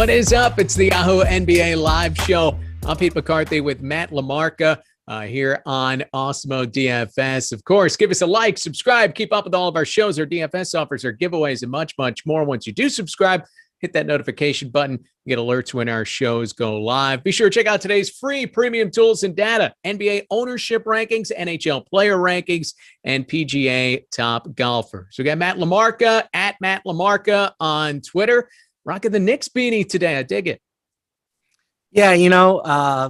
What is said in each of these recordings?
What is up? It's the Yahoo NBA live show. I'm Pete McCarthy with Matt LaMarca here on Awesemo DFS. Of course, give us a like, subscribe, keep up with all of our shows, our DFS offers, our giveaways, and much, much more. Once you do subscribe, hit that notification button. You get alerts when our shows go live. Be sure to check out today's free premium tools and data, NBA ownership rankings, NHL player rankings, and PGA top golfer. So we got Matt LaMarca at Matt LaMarca on Twitter. Rocking the Knicks beanie today. I dig it. Yeah,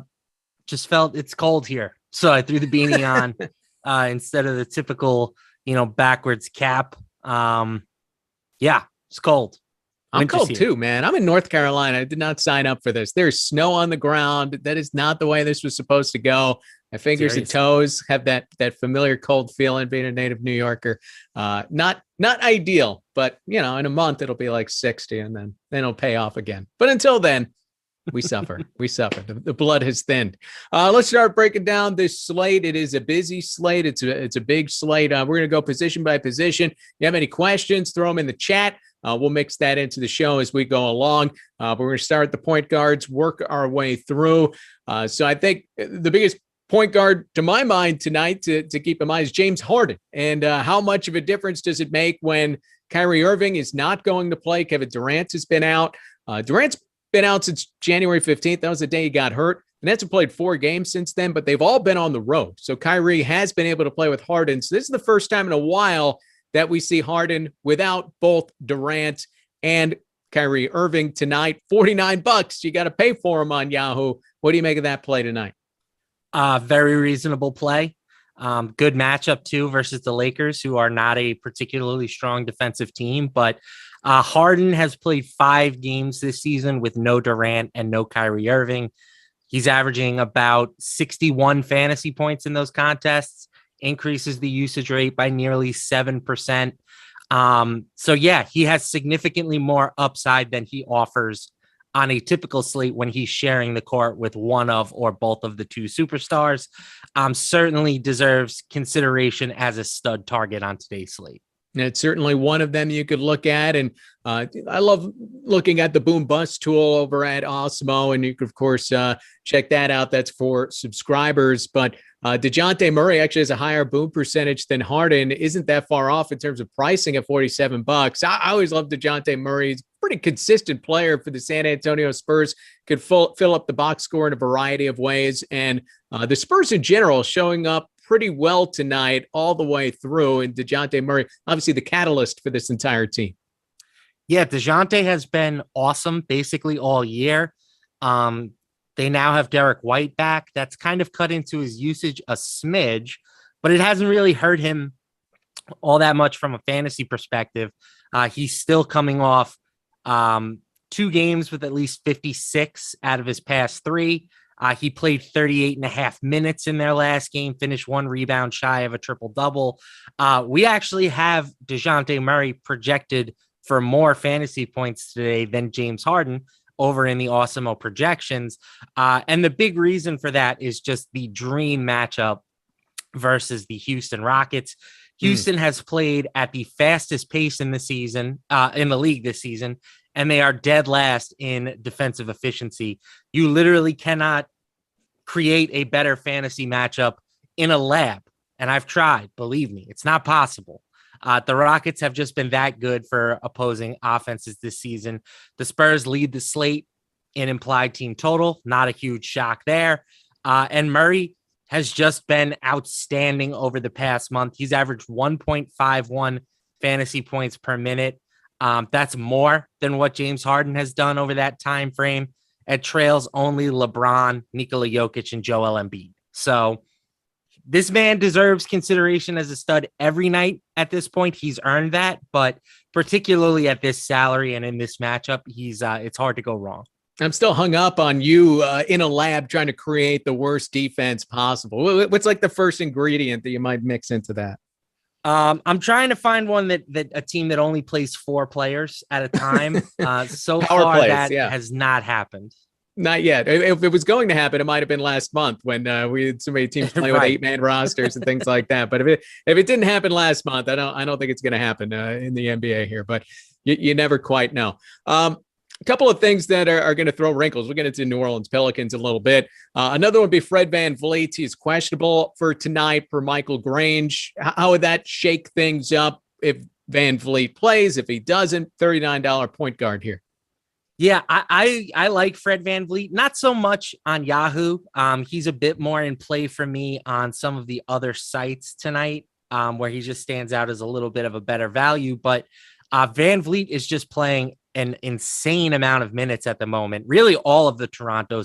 just felt it's cold here. So I threw the beanie on instead of the typical, backwards cap. Yeah, it's cold. I'm cold too, man. I'm in North Carolina. I did not sign up for this. There's snow on the ground. That is not the way this was supposed to go. My fingers and toes have that familiar cold feeling being a native New Yorker. Not ideal, but in a month it'll be like 60 and then it'll pay off again. But until then, we suffer. We suffer. The blood has thinned. Let's start breaking down this slate. It is a busy slate. It's a big slate. We're going to go position by position. If you have any questions, throw them in the chat. We'll mix that into the show as we go along. But we're going to start at the point guards, work our way through. So I think the biggest point guard to my mind tonight to keep in mind is James Harden. And how much of a difference does it make when Kyrie Irving is not going to play? Kevin Durant has been out. Durant's been out since January 15th. That was the day he got hurt. The Nets have played 4 games since then, but they've all been on the road. So Kyrie has been able to play with Harden. So this is the first time in a while that we see Harden without both Durant and Kyrie Irving tonight. $49. You got to pay for him on Yahoo. What do you make of that play tonight? Very reasonable play. Good matchup too versus the Lakers, who are not a particularly strong defensive team. But Harden has played 5 games this season with no Durant and no Kyrie Irving. He's averaging about 61 fantasy points in those contests, increases the usage rate by nearly 7%. So yeah, he has significantly more upside than he offers on a typical slate when he's sharing the court with one of or both of the 2 superstars. Certainly deserves consideration as a stud target on today's slate. It's certainly one of them you could look at. And I love looking at the boom bust tool over at Awesemo. And you could, of course, check that out. That's for subscribers. But DeJounte Murray actually has a higher boom percentage than Harden. Isn't that far off in terms of pricing at $47. I always love DeJounte Murray. He's a pretty consistent player for the San Antonio Spurs. Could fill up the box score in a variety of ways. And the Spurs in general showing up pretty well tonight all the way through. And DeJounte Murray, obviously the catalyst for this entire team. Yeah, DeJounte has been awesome basically all year. They now have Derek White back. That's kind of cut into his usage a smidge, but it hasn't really hurt him all that much from a fantasy perspective. He's still coming off 2 games with at least 56 out of his past 3. He played 38 and a half minutes in their last game, finished 1 rebound shy of a triple-double. We actually have DeJounte Murray projected for more fantasy points today than James Harden over in the Awesemo projections. And the big reason for that is just the dream matchup versus the Houston Rockets. Houston has played at the fastest pace in the season, in the league this season, and they are dead last in defensive efficiency. You literally cannot create a better fantasy matchup in a lab. And I've tried, believe me, it's not possible. The Rockets have just been that good for opposing offenses this season. The Spurs lead the slate in implied team total. Not a huge shock there. And Murray has just been outstanding over the past month. He's averaged 1.51 fantasy points per minute. That's more than what James Harden has done over that time frame. It trails only LeBron, Nikola Jokic, and Joel Embiid. So this man deserves consideration as a stud every night at this point. He's earned that, but particularly at this salary and in this matchup, it's hard to go wrong. I'm still hung up on you in a lab trying to create the worst defense possible. What's like the first ingredient that you might mix into that? I'm trying to find one that a team that only plays 4 players at a time. So far, that has not happened. Not yet. If it was going to happen, it might have been last month when we had so many teams playing with 8-man rosters and things like that. But if it didn't happen last month, I don't think it's going to happen in the NBA here. But you never quite know. A couple of things that are going to throw wrinkles. We'll get into New Orleans Pelicans in a little bit. Another one would be Fred VanVleet. He's questionable for tonight per Michael Grange. How would that shake things up if VanVleet plays? If he doesn't, $39 point guard here. Yeah, I like Fred VanVleet, not so much on Yahoo. He's a bit more in play for me on some of the other sites tonight, where he just stands out as a little bit of a better value. But VanVleet is just playing an insane amount of minutes at the moment. Really, all of the Toronto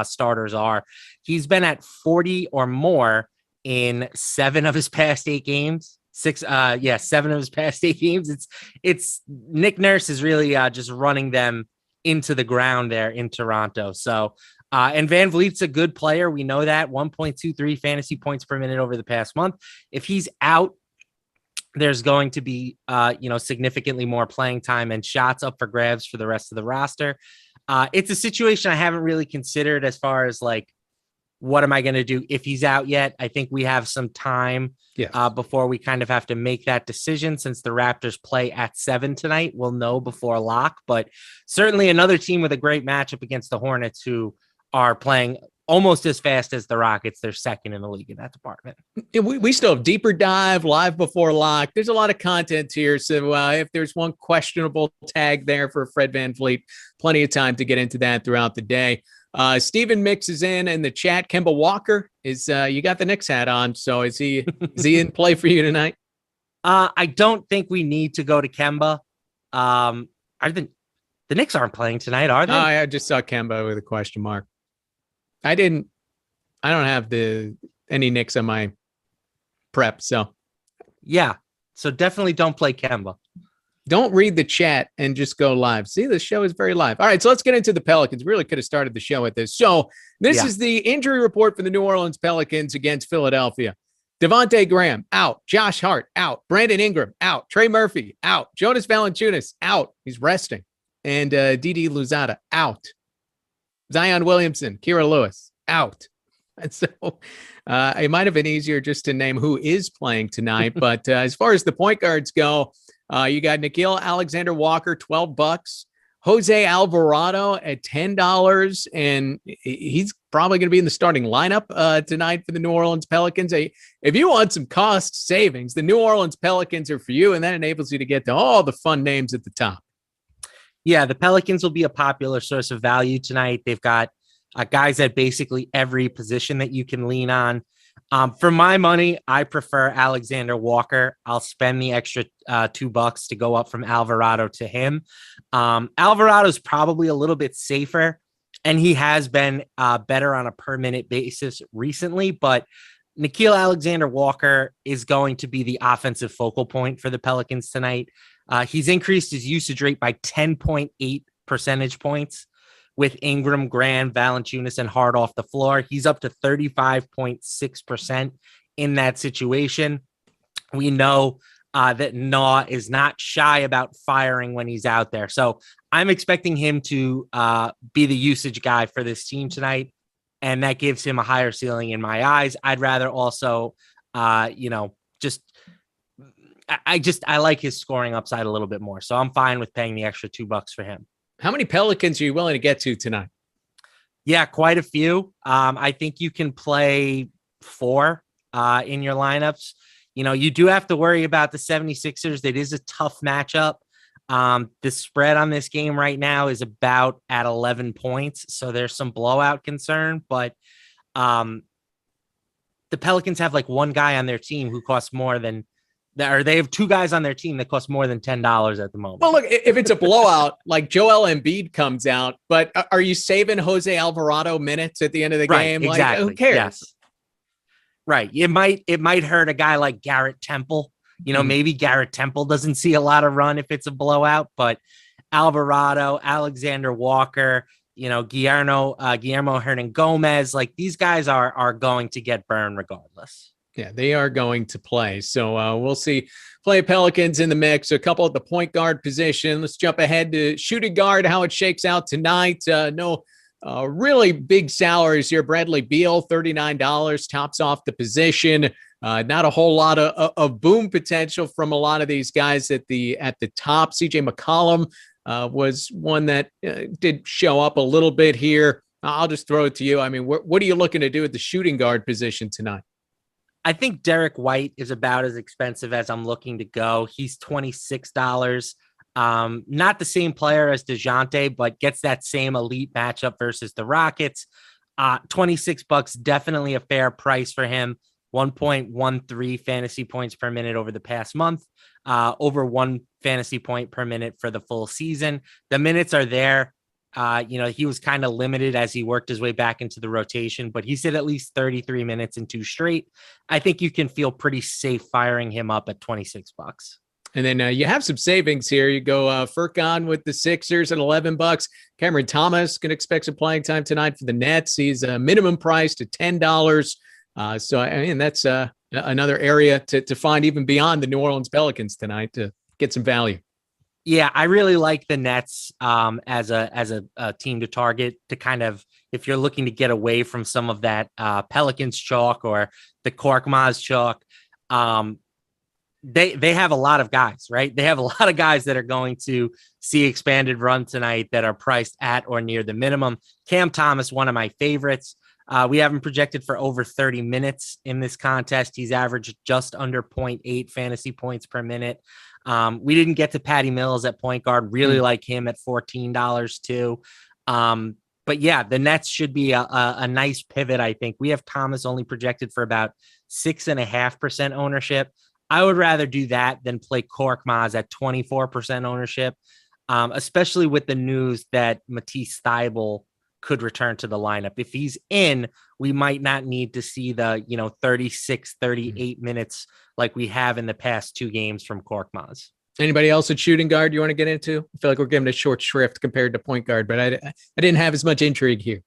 starters are. He's been at 40 or more in 7 of his past 8 games. 7 of his past 8 games. It's Nick Nurse is really just running them into the ground there in Toronto. So, and VanVleet's a good player. We know that 1.23 fantasy points per minute over the past month. If he's out, there's going to be, significantly more playing time and shots up for grabs for the rest of the roster. It's a situation I haven't really considered as far as like, what am I going to do if he's out yet? I think we have some time before we kind of have to make that decision, since the Raptors play at 7 tonight. We'll know before lock, but certainly another team with a great matchup against the Hornets, who are playing almost as fast as the Rockets. They're second in the league in that department. We still have deeper dive live before lock. There's a lot of content here. So if there's one questionable tag there for Fred VanVleet, plenty of time to get into that throughout the day. Steven Mix is in the chat. Kemba Walker is you got the Knicks hat on, so is he in play for you tonight? I don't think we need to go to Kemba. Are the Knicks aren't playing tonight, are they? I just saw Kemba with a question mark. I don't have any Knicks on my prep, so yeah. So definitely don't play Kemba. Don't read the chat and just go live. See, the show is very live. All right, so let's get into the Pelicans. We really could have started the show with this. So this is the injury report for the New Orleans Pelicans against Philadelphia. Devontae Graham, out. Josh Hart, out. Brandon Ingram, out. Trey Murphy, out. Jonas Valanciunas, out. He's resting. And Didi Louzada, out. Zion Williamson, Kira Lewis, out. And so it might have been easier just to name who is playing tonight. But as far as the point guards go, you got Nickeil Alexander-Walker, $12. Jose Alvarado at $10. And he's probably going to be in the starting lineup tonight for the New Orleans Pelicans. If you want some cost savings, the New Orleans Pelicans are for you. And that enables you to get to all the fun names at the top. Yeah, the Pelicans will be a popular source of value tonight. They've got guys at basically every position that you can lean on. For my money, I prefer Alexander Walker. I'll spend the extra $2 to go up from Alvarado to him. Alvarado's probably a little bit safer, and he has been better on a per minute basis recently, but Nickeil Alexander-Walker is going to be the offensive focal point for the Pelicans tonight. He's increased his usage rate by 10.8 percentage points with Ingram, Graham, Valanciunas, and Hart off the floor. He's up to 35.6% in that situation. We know that Naw is not shy about firing when he's out there. So I'm expecting him to be the usage guy for this team tonight, and that gives him a higher ceiling in my eyes. I'd rather also, I like his scoring upside a little bit more. So I'm fine with paying the extra $2 for him. How many Pelicans are you willing to get to tonight? Yeah, quite a few. I think you can play 4 in your lineups. You do have to worry about the 76ers. It is a tough matchup. The spread on this game right now is about at 11 points. So there's some blowout concern, but the Pelicans have like one guy on their team who costs more than they have 2 guys on their team that cost more than $10 at the moment. Well, look, if it's a blowout, like Joel Embiid comes out, but are you saving Jose Alvarado minutes at the end of the game? Exactly. Like, who cares? Yes. Right. It might hurt a guy like Garrett Temple. Maybe Garrett Temple doesn't see a lot of run if it's a blowout, but Alvarado, Alexander Walker, Guillermo Hernan Gomez, like these guys are going to get burned regardless. Yeah, they are going to play. So we'll see. Play Pelicans in the mix. A couple at the point guard position. Let's jump ahead to shooting guard, how it shakes out tonight. No really big salaries here. Bradley Beal, $39, tops off the position. Not a whole lot of boom potential from a lot of these guys at the top. CJ McCollum, was one that did show up a little bit here. I'll just throw it to you. I mean, what are you looking to do at the shooting guard position tonight? I think Derek White is about as expensive as I'm looking to go. He's $26. Not the same player as DeJounte, but gets that same elite matchup versus the Rockets. $26, definitely a fair price for him. 1.13 fantasy points per minute over the past month, over 1 fantasy point per minute for the full season. The minutes are there. He was kind of limited as he worked his way back into the rotation, but he's at least 33 minutes in 2 straight. I think you can feel pretty safe firing him up at $26. And then you have some savings here. You go Furkan with the Sixers at $11. Cameron Thomas can expect some playing time tonight for the Nets. He's minimum priced at $10. So, I mean, that's another area to find even beyond the New Orleans Pelicans tonight to get some value. Yeah, I really like the Nets as a team to target, to kind of, if you're looking to get away from some of that Pelicans chalk or the Korkmaz chalk. They have a lot of guys, right? They have a lot of guys that are going to see expanded run tonight that are priced at or near the minimum. Cam Thomas, one of my favorites. We have him projected for over 30 minutes in this contest. He's averaged just under 0.8 fantasy points per minute. We didn't get to Patty Mills at point guard. Really like him at $14 too. But yeah, the Nets should be a nice pivot. I think we have Thomas only projected for about 6.5% ownership. I would rather do that than play Korkmaz at 24% ownership, especially with the news that Matisse Thybulle could return to the lineup. If he's in, we might not need to see the 36, 38 minutes like we have in the past 2 games from Korkmaz. Anybody else at shooting guard you want to get into? I feel like we're giving a short shrift compared to point guard, but I didn't have as much intrigue here.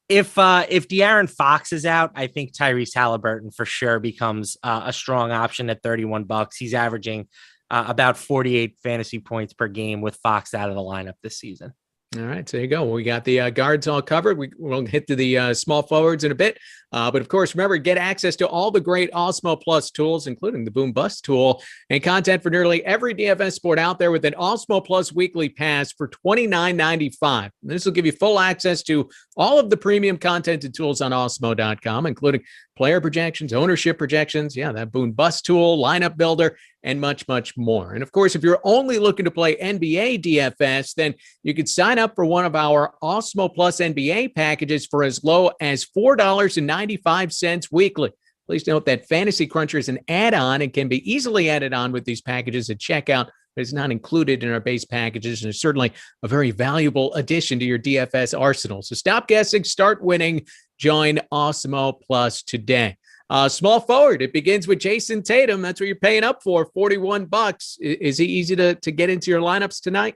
If De'Aaron Fox is out, I think Tyrese Halliburton for sure becomes a strong option at $31. He's averaging about 48 fantasy points per game with Fox out of the lineup this season. All right, so there you go. We got the guards all covered. We'll hit to the small forwards in a bit. But of course, remember, get access to all the great Awesemo Plus tools, including the Boom Bust tool, and content for nearly every DFS sport out there with an Awesemo Plus weekly pass for $29.95. This will give you full access to all of the premium content and tools on Awesemo.com, including player projections, ownership projections, that Boom Bust tool, lineup builder, and much, much more. And of course, if you're only looking to play NBA DFS, then you can sign up for one of our Awesemo Plus NBA packages for as low as $4.95 weekly. Please note that Fantasy Cruncher is an add-on and can be easily added on with these packages at checkout, but it's not included in our base packages, and it's certainly a very valuable addition to your DFS arsenal. So stop guessing, start winning. Join Awesemo Plus today. Small forward, it begins with Jason Tatum. That's what you're paying up for, $41. Is he easy to get into your lineups tonight?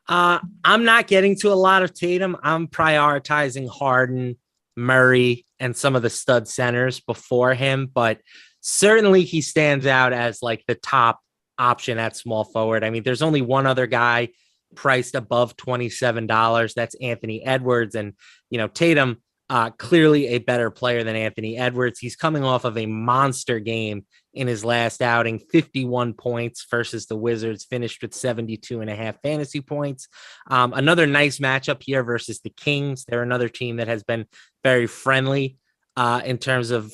I'm not getting to a lot of Tatum. I'm prioritizing Harden, Murray, and some of the stud centers before him, but certainly he stands out as like the top option at small forward. I mean, there's only one other guy priced above $27. That's Anthony Edwards. And, Tatum, clearly a better player than Anthony Edwards. He's coming off of a monster game in his last outing, 51 points versus the Wizards, finished with 72.5 fantasy points. Another nice matchup here versus the Kings. They're another team that has been very friendly in terms of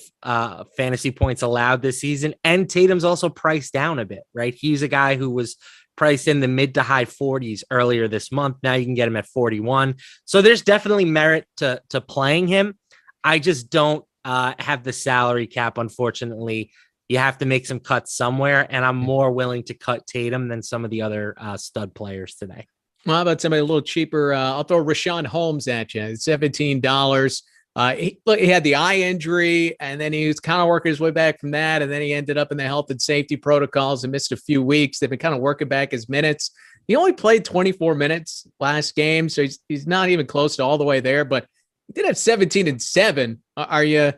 fantasy points allowed this season. And Tatum's also priced down a bit, right? He's a guy who was priced in the mid to high 40s earlier this month. Now you can get him at 41. So there's definitely merit to playing him. I just don't have the salary cap, unfortunately. You have to make some cuts somewhere, and I'm more willing to cut Tatum than some of the other stud players today. Well, how about somebody a little cheaper? I'll throw Rashawn Holmes at you. It's $17. He had the eye injury, and then he was kind of working his way back from that, and then he ended up in the health and safety protocols and missed a few weeks. They've been kind of working back his minutes. He only played 24 minutes last game, so he's not even close to all the way there, but he did have 17 and 7. Are you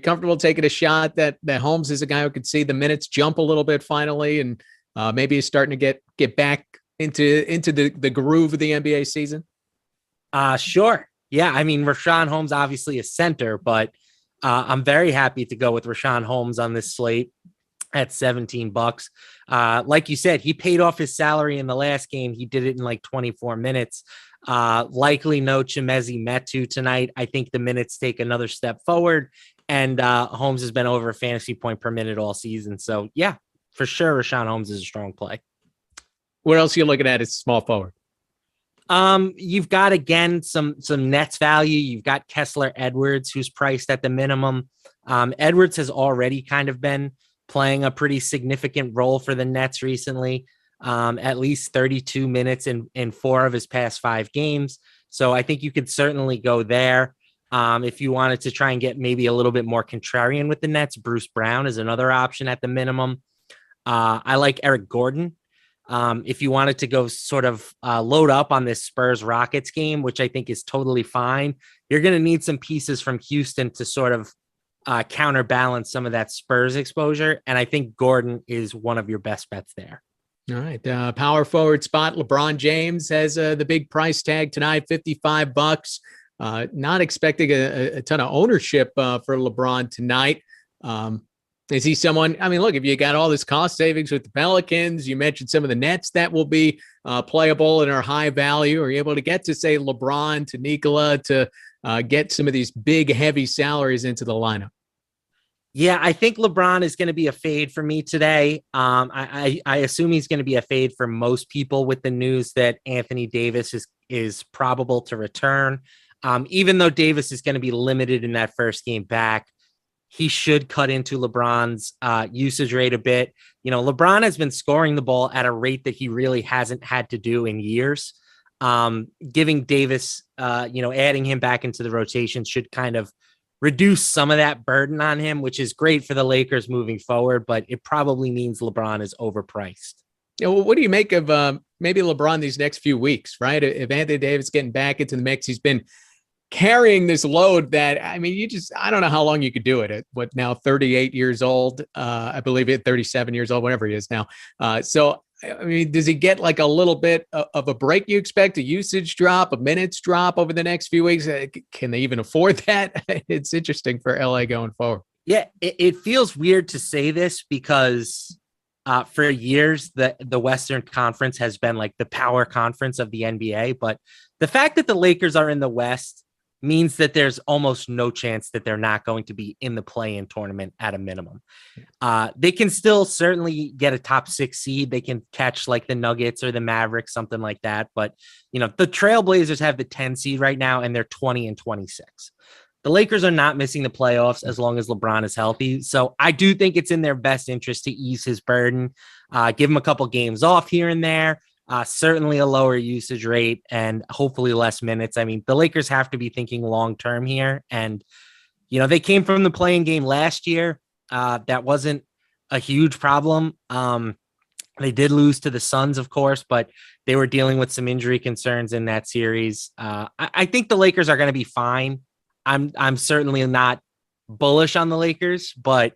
comfortable taking a shot that Holmes is a guy who could see the minutes jump a little bit finally, and maybe he's starting to get back into the groove of the NBA season? Sure. Yeah, I mean, Rashawn Holmes, obviously a center, but I'm very happy to go with Rashawn Holmes on this slate. at $17. Like you said, he paid off his salary in the last game. He did it in like 24 minutes. Likely no Chimezie Metu tonight. I think the minutes take another step forward, and Holmes has been over a fantasy point per minute all season. So yeah, for sure, Rashawn Holmes is a strong play. What else are you looking at as small forward? You've got, again, some Nets value. You've got Kessler Edwards, who's priced at the minimum. Edwards has already kind of been playing a pretty significant role for the Nets recently, at least 32 minutes in 4 of his past 5 games. So I think you could certainly go there. If you wanted to try and get maybe a little bit more contrarian with the Nets, Bruce Brown is another option at the minimum. I like Eric Gordon. If you wanted to go sort of load up on this Spurs Rockets game, which I think is totally fine, you're going to need some pieces from Houston to sort of counterbalance some of that Spurs exposure. And I think Gordon is one of your best bets there. All right. Power forward spot. LeBron James has the big price tag tonight, $55. Not expecting a ton of ownership for LeBron tonight. Is he someone? I mean, look, if you got all this cost savings with the Pelicans, you mentioned some of the Nets that will be playable and are high value. Are you able to get to, say, LeBron, to Nikola, to get some of these big, heavy salaries into the lineup? Yeah, I think LeBron is going to be a fade for me today. I assume he's going to be a fade for most people with the news that Anthony Davis is probable to return. Even though Davis is going to be limited in that first game back, he should cut into LeBron's usage rate a bit. You know, LeBron has been scoring the ball at a rate that he really hasn't had to do in years. Giving Davis, adding him back into the rotation should kind of reduce some of that burden on him, which is great for the Lakers moving forward, but it probably means LeBron is overpriced. Yeah, well, what do you make of maybe LeBron these next few weeks, right? If Anthony Davis getting back into the mix, he's been carrying this load that, I mean, I don't know how long you could do it at now 38 years old. I believe at 37 years old, whatever he is now. So, I mean, does he get like a little bit of a break you expect, a usage drop, a minutes drop over the next few weeks? Can they even afford that? It's interesting for LA going forward. Yeah, it feels weird to say this because for years, the Western Conference has been like the power conference of the NBA. But the fact that the Lakers are in the West means that there's almost no chance that they're not going to be in the play-in tournament at a minimum. They can still certainly get a top 6 seed. They can catch like the Nuggets or the Mavericks, something like that. But, the Trailblazers have the 10 seed right now, and they're 20-26. The Lakers are not missing the playoffs as long as LeBron is healthy. So I do think it's in their best interest to ease his burden, give him a couple games off here and there. Certainly a lower usage rate and hopefully less minutes. I mean, the Lakers have to be thinking long-term here. And, they came from the play-in game last year. That wasn't a huge problem. They did lose to the Suns, of course, but they were dealing with some injury concerns in that series. I think the Lakers are going to be fine. I'm certainly not bullish on the Lakers, but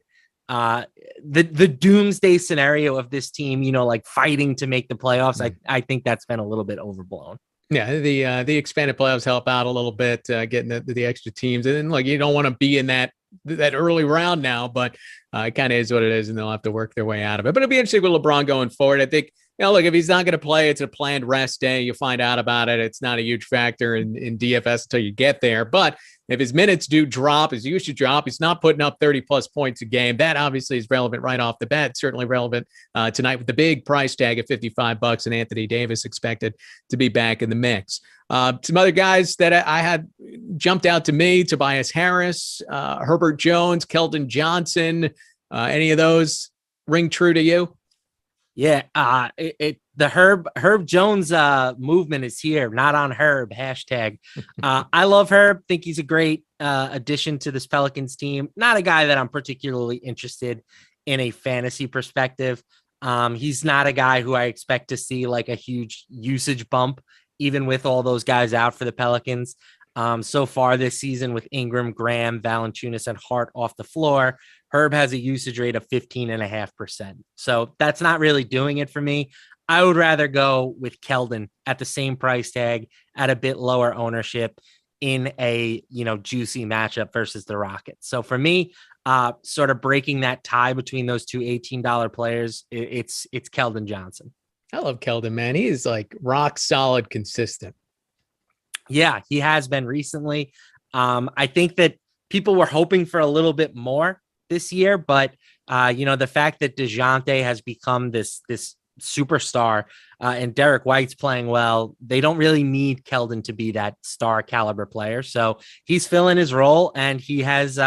the doomsday scenario of this team, like fighting to make the playoffs, I think that's been a little bit overblown. Yeah, the expanded playoffs help out a little bit, getting the extra teams. And then, you don't want to be in that early round now, but it kind of is what it is, and they'll have to work their way out of it. But it'll be interesting with LeBron going forward. I think, look, if he's not going to play, it's a planned rest day. You find out about it. It's not a huge factor in DFS until you get there. But if his minutes do drop, his usage drop, he's not putting up 30-plus points a game. That obviously is relevant right off the bat. Certainly relevant tonight with the big price tag of $55 and Anthony Davis expected to be back in the mix. Some other guys that I had jumped out to me: Tobias Harris, Herbert Jones, Keldon Johnson. Any of those ring true to you? Yeah, the Herb Jones movement is here, not on Herb hashtag. I love Herb. Think he's a great addition to this Pelicans team. Not a guy that I'm particularly interested in a fantasy perspective. He's not a guy who I expect to see like a huge usage bump, even with all those guys out for the Pelicans. So far this season, with Ingram, Graham, Valanciunas, and Hart off the floor, Herb has a usage rate of 15.5%. So that's not really doing it for me. I would rather go with Keldon at the same price tag at a bit lower ownership. in a, juicy matchup versus the Rockets. So for me, sort of breaking that tie between those two $18 players, it's Keldon Johnson. I love Keldon, man. He is like rock solid, consistent. Yeah, he has been recently. I think that people were hoping for a little bit more this year, but the fact that DeJounte has become this superstar and Derek White's playing well, they don't really need Keldon to be that star caliber player. So he's filling his role, and he has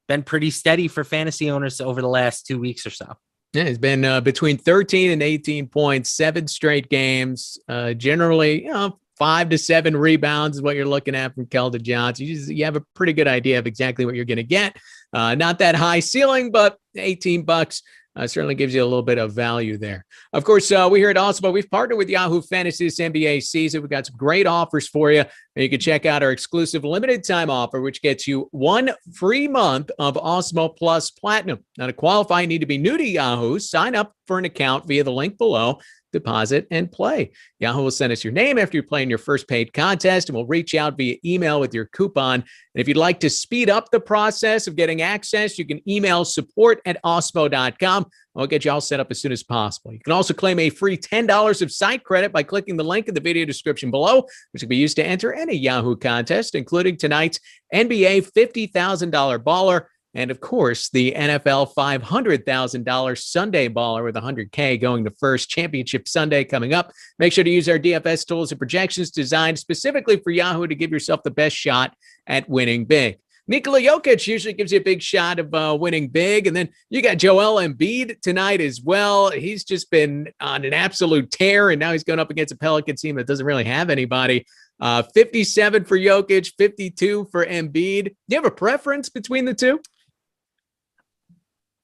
been pretty steady for fantasy owners over the last 2 weeks or so. Yeah, he's been between 13 and 18 points, 7 straight games. Generally, 5 to 7 rebounds is what you're looking at from Keldon Johnson. You have a pretty good idea of exactly what you're going to get. Not that high ceiling, but $18 certainly gives you a little bit of value there. Of course, we here at Awesemo, we've partnered with Yahoo Fantasy this NBA season. We've got some great offers for you. And you can check out our exclusive limited time offer, which gets you 1 free month of Awesemo Plus Platinum. Now, to qualify, you need to be new to Yahoo. Sign up for an account via the link below. Deposit and play. Yahoo will send us your name after you play in your first paid contest, and we'll reach out via email with your coupon. And if you'd like to speed up the process of getting access, you can email support@awesemo.com. We'll get you all set up as soon as possible. You can also claim a free $10 of site credit by clicking the link in the video description below, which can be used to enter any Yahoo contest, including tonight's NBA $50,000 baller. And of course, the NFL $500,000 Sunday baller with $100K going to first. Championship Sunday coming up. Make sure to use our DFS tools and projections designed specifically for Yahoo to give yourself the best shot at winning big. Nikola Jokic usually gives you a big shot of winning big. And then you got Joel Embiid tonight as well. He's just been on an absolute tear, and now he's going up against a Pelicans team that doesn't really have anybody. 57 for Jokic, 52 for Embiid. Do you have a preference between the two?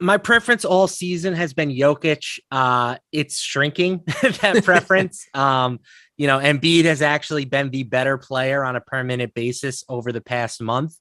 My preference all season has been Jokic. It's shrinking, that preference. Embiid has actually been the better player on a per minute basis over the past month.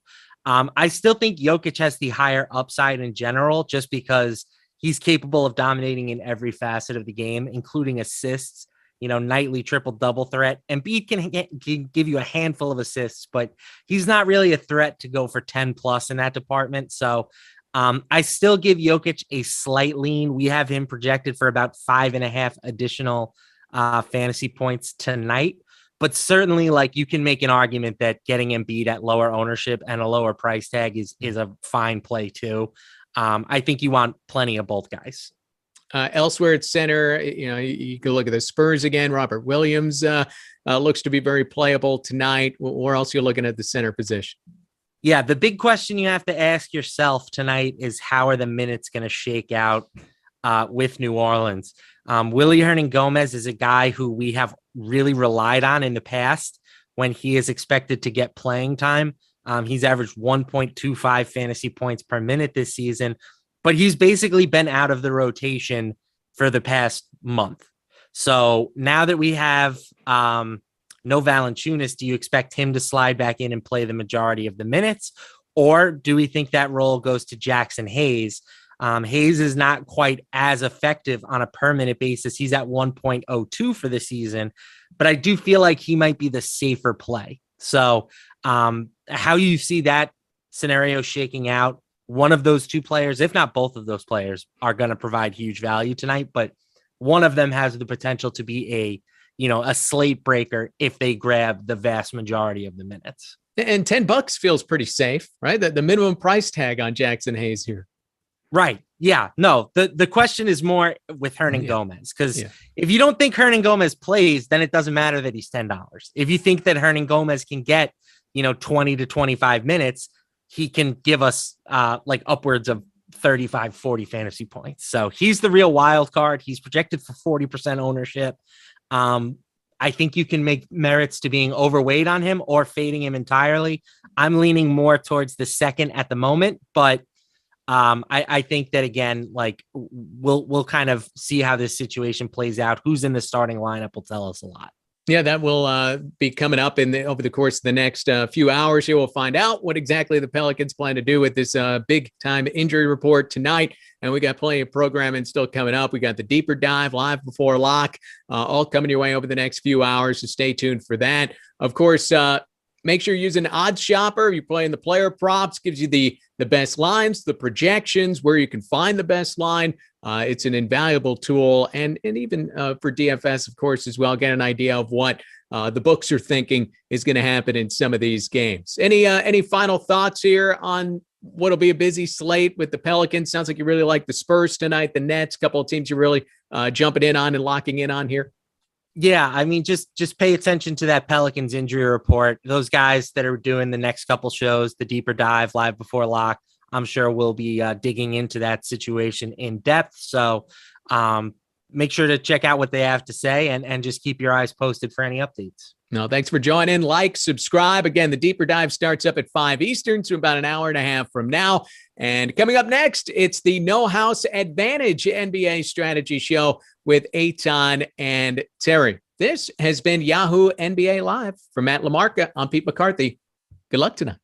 I still think Jokic has the higher upside in general, just because he's capable of dominating in every facet of the game, including assists, nightly triple-double threat. Embiid can give you a handful of assists, but he's not really a threat to go for 10 plus in that department. So I still give Jokic a slight lean. We have him projected for about 5.5 additional fantasy points tonight, but certainly you can make an argument that getting Embiid at lower ownership and a lower price tag is a fine play too. I think you want plenty of both guys. Elsewhere at center, you can look at the Spurs again. Robert Williams looks to be very playable tonight. Where else are you looking at the center position? Yeah, the big question you have to ask yourself tonight is, how are the minutes going to shake out with New Orleans? Willie Hernangomez is a guy who we have really relied on in the past when he is expected to get playing time. He's averaged 1.25 fantasy points per minute this season, but he's basically been out of the rotation for the past month. So now that we have no Valanciunas, do you expect him to slide back in and play the majority of the minutes? Or do we think that role goes to Jackson Hayes? Hayes is not quite as effective on a per minute basis. He's at 1.02 for the season, but I do feel like he might be the safer play. So how you see that scenario shaking out, one of those two players, if not both of those players, are going to provide huge value tonight, but one of them has the potential to be a slate breaker if they grab the vast majority of the minutes. And $10 feels pretty safe, right? The minimum price tag on Jackson Hayes here. Right. Yeah. No, the question is more with Hernangomez, because if you don't think Hernangomez plays, then it doesn't matter that he's $10. If you think that Hernangomez can get, 20 to 25 minutes, he can give us upwards of 35, 40 fantasy points. So he's the real wild card. He's projected for 40% ownership. I think you can make merits to being overweight on him or fading him entirely. I'm leaning more towards the second at the moment, but I think that, again, we'll kind of see how this situation plays out. Who's in the starting lineup will tell us a lot. Yeah, that will be coming up over the course of the next few hours here. We'll find out what exactly the Pelicans plan to do with this big time injury report tonight. And we got plenty of programming still coming up. We got the deeper dive live before lock, all coming your way over the next few hours. So stay tuned for that. Of course, Make sure you're using Odds Shopper. You're playing the player props, gives you the best lines, the projections, where you can find the best line. It's an invaluable tool, and even for DFS, of course, as well. Get an idea of what the books are thinking is going to happen in some of these games. Any final thoughts here on what'll be a busy slate with the Pelicans? Sounds like you really like the Spurs tonight, the Nets, couple of teams you're really jumping in on and locking in on here. Yeah, I mean, just pay attention to that Pelicans injury report. Those guys that are doing the next couple shows, the deeper dive, live before lock, I'm sure we'll be digging into that situation in depth. So make sure to check out what they have to say and just keep your eyes posted for any updates. No, thanks for joining. Like, subscribe. Again, the deeper dive starts up at 5 Eastern, so about an hour and a half from now. And coming up next, it's the No House Advantage NBA strategy show with Eitan and Terry. This has been Yahoo NBA Live. For Matt LaMarca, I'm Pete McCarthy. Good luck tonight.